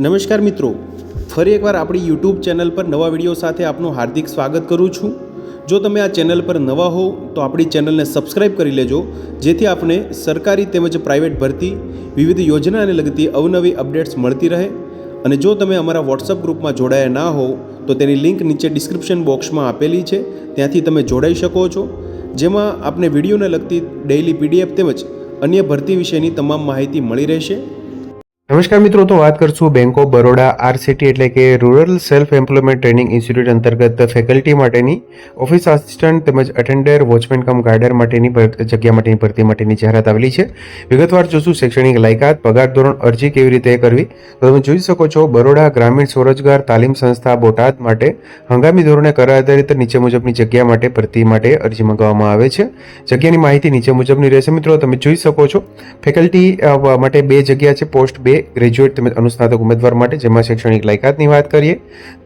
નમસ્કાર મિત્રો, ફરી એકવાર આપણી યુટ્યુબ ચેનલ પર નવા વિડીયો સાથે આપનું હાર્દિક સ્વાગત કરું છું। જો તમે આ ચેનલ પર નવા હો તો આપણી ચેનલને સબસ્ક્રાઇબ કરી લેજો, જેથી આપને સરકારી તેમજ પ્રાઇવેટ ભરતી વિવિધ યોજનાને લગતી અવનવી અપડેટ્સ મળતી રહે। અને જો તમે અમારા વોટ્સઅપ ગ્રુપમાં જોડાયા ના હો તો તેની લિંક નીચે ડિસ્ક્રિપ્શન બોક્સમાં આપેલી છે, ત્યાંથી તમે જોડાઈ શકો છો, જેમાં આપને વિડીયોને લગતી ડેઇલી પીડીએફ તેમજ અન્ય ભરતી વિશેની તમામ માહિતી મળી રહેશે। નમસ્કાર મિત્રો, તો વાત કરશું બેંક ઓફ બરોડા આરસીટી એટલે કે rural self employment training institute અંતર્ગત ફેકલ્ટી માટેની ઓફિસ આસિસ્ટન્ટ તેમજ અટેન્ડર, વોચમેન કમ ગાર્ડર માટેની જગ્યા માટેની ભરતી માટેની જાહેરાત આવેલી છે। વિગતવાર જોશું શૈક્ષણિક લાયકાત, પગાર ધોરણ, અરજી કેવી રીતે કરવી, તો તમે જોઈ શકો છો બરોડા ગ્રામીણ સ્વરોજગાર તાલીમ સંસ્થા બોટાદ માટે હંગામી ધોરણે કર આધારિત નીચે મુજબની જગ્યા માટે ભરતી માટે અરજી મંગાવવામાં આવે છે। જગ્યાની માહિતી નીચે મુજબની રહેશે। મિત્રો તમે જોઈ શકો છો ફેકલ્ટી માટે 2 જગ્યા છે, પોસ્ટ 2 ગ્રેજ્યુએટ તેમજ અનુસ્નાતક ઉમેદવાર માટે। જેમાં શૈક્ષણિક લાયકાતની વાત કરીએ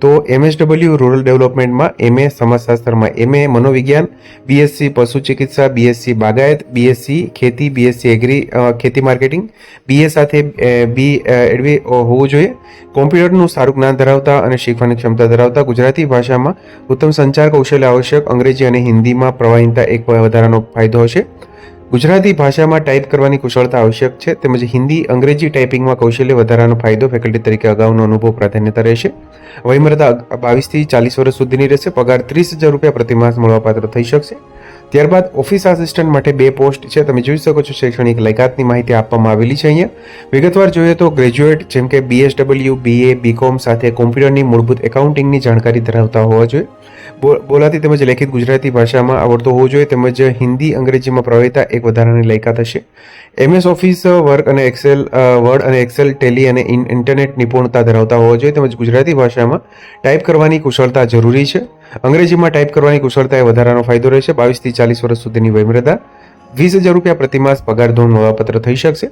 તો MSW રૂરલ ડેવલપમેન્ટમાં MA સમાજશાસ્ત્રમાં MA મનોવિજ્ઞાન, BSc પશુ ચિકિત્સા, BSc બાગાયત, BSc ખેતી, BSc એગ્રી ખેતી માર્કેટિંગ, BA સાથે B એડવી હોવું જોઈએ। કોમ્પ્યુટરનું સારું જ્ઞાન ધરાવતા અને શીખવાની ક્ષમતા ધરાવતા, ગુજરાતી ભાષામાં ઉત્તમ સંચાર કૌશલ્ય આવશ્યક, અંગ્રેજી અને હિન્દીમાં પ્રવાહિતા એક વધારાનો ફાયદો હશે। ગુજરાતી ભાષામાં ટાઈપ કરવાની કુશળતા આવશ્યક છે, તેમજ હિન્દી અંગ્રેજી ટાઈપિંગમાં કૌશલ્ય વધારાનો ફાયદો, ફેકલ્ટી તરીકે અગાઉનો અનુભવ પ્રાધાન્યતા રહેશે। વયમર્યાદા 22 થી 40 વર્ષ સુધીની રહેશે। પગાર 30,000 રૂપિયા પ્રતિમાસ મળવાપાત્ર થઈ શકશે। ત્યારબાદ ઓફિસ આસિસ્ટન્ટ માટે 2 પોસ્ટ છે, તમે જોઈ શકો છો શૈક્ષણિક લાયકાતની માહિતી આપવામાં આવેલી છે। અહીંયા વિગતવાર જોઈએ તો ગ્રેજ્યુએટ જેમ કે BSW, BA, BCom સાથે કોમ્પ્યુટરની મૂળભૂત એકાઉન્ટિંગની જાણકારી ધરાવતા હોવા જોઈએ। બોલાતી તેમજ લેખિત ગુજરાતી ભાષામાં આવડતો હોવો જોઈએ, તેમજ હિન્દી અંગ્રેજીમાં પ્રવેતા એક વધારાની લાયકાત હશે। MS ઓફિસ વર્ડ અને એક્સેલ ટેલી અને ઇન્ટરનેટ નિપુણતા ધરાવતા હોવા જોઈએ, તેમજ ગુજરાતી ભાષામાં ટાઈપ કરવાની કુશળતા જરૂરી છે। અંગ્રેજીમાં ટાઈપ કરવાની કુશળતા એ વધારાનો ફાયદો રહેશે। 22 થી 40 વર્ષ સુધીની વયમર્યાદા, 20,000 રૂપિયા પ્રતિમાસ પગાર ધોરણ મળવાપાત્ર થઈ શકશે।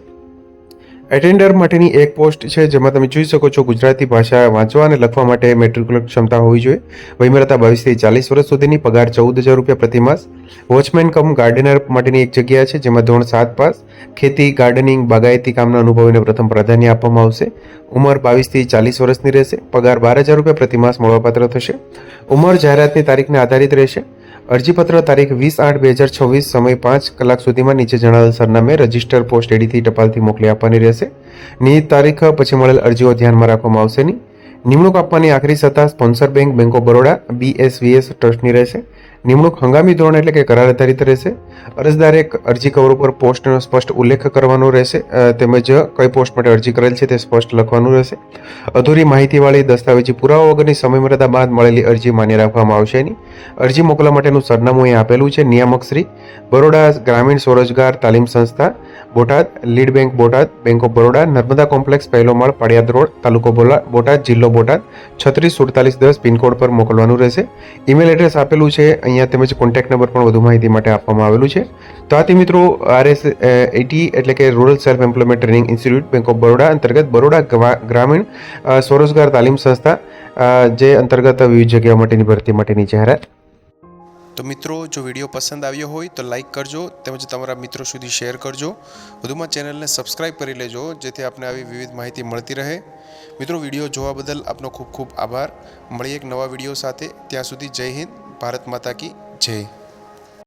એટેન્ડર માટેની 1 પોસ્ટ છે, જેમાં તમે જોઈ શકો છો ગુજરાતી ભાષા વાંચવા અને લખવા માટે મેટ્રિક્યુલર ક્ષમતા હોવી જોઈએ। વયમર્યાદા 22 થી 40 વર્ષ સુધીની, પગાર 14,000 રૂપિયા પ્રતિમાસ। વોચમેન કમ ગાર્ડનર માટેની 1 જગ્યા છે, જેમાં ધોરણ 7 પાસ, ખેતી, ગાર્ડનિંગ, બાગાયતી કામના અનુભવીને પ્રથમ પ્રાધાન્ય આપવામાં આવશે। ઉંમર 22 થી 40 વર્ષની રહેશે। પગાર 12,000 રૂપિયા પ્રતિમાસ મળવાપાત્ર થશે। ઉંમર જાહેરાતની તારીખને આધારિત રહેશે। અરજીપત્ર તારીખ 20/8/2026, સમય 5 કલાક સુધીમાં નીચે જણાવેલ સરનામે રજિસ્ટર પોસ્ટ એડીથી ટપાલથી મોકલી આપવાની રહેશે। નિયત તારીખ પછી મળેલ અરજીઓ ધ્યાનમાં રાખવામાં આવશે નહીં। નિમણૂક આપવાની આખરી સત્તા sponsor bank of Baroda BSVS ટ્રસ્ટની રહેશે। નિમણૂક હંગામી ધોરણ એટલે કે કરાર આધારિત રહેશે। અરજદારે અરજી કવર ઉપર પોસ્ટનો સ્પષ્ટ ઉલ્લેખ કરવાનો રહેશે, તેમજ કઈ પોસ્ટ માટે અરજી કરેલ છે તે સ્પષ્ટ લખવાનું રહેશે। અધૂરી માહિતીવાળી દસ્તાવેજી પુરાવા વગરની સમયમર્યાદા બાદ મળેલી અરજી માન્ય રાખવામાં આવશે નહીં। અરજી મોકલવા માટેનું સરનામું અહીં આપેલું છે, નિયામક શ્રી બરોડા ગ્રામીણ સ્વરોજગાર તાલીમ સંસ્થા Botad, lead bank Botad, bank of Baroda, Narmada complex, પહેલો માળ, પાડિયાદ રોડ, તાલુકો બોટાદ, જિલ્લો બોટાદ, 364710 પિનકોડ પર મોકલવાનું રહેશે। ઈમેલ એડ્રેસ આપેલું છે અહીંયા, તેમજ કોન્ટેક્ટ નંબર પણ વધુ માહિતી માટે આપવામાં આવેલું છે। તો આથી મિત્રો RSAT એટલે કે rural self employment training institute bank of Baroda અંતર્ગત બરોડા ગ્રામીણ સ્વરોજગાર તાલીમ સંસ્થા જે અંતર્ગત વિવિધ જગ્યાઓ માટેની ભરતી માટેની જાહેરાત। તો મિત્રો, જો વિડીયો પસંદ આવ્યો હોય તો લાઇક કરજો, તેમજ તમારા મિત્રો સુધી શેર કરજો। વધુમાં ચેનલને સબસ્ક્રાઇબ કરી લેજો, જેથી આપને આવી વિવિધ માહિતી મળતી રહે। મિત્રો, વિડીયો જોવા બદલ આપનો ખૂબ ખૂબ આભાર। મળીએ એક નવા વિડીયો સાથે, ત્યાં સુધી જય હિન્દ, ભારત માતા કી જય।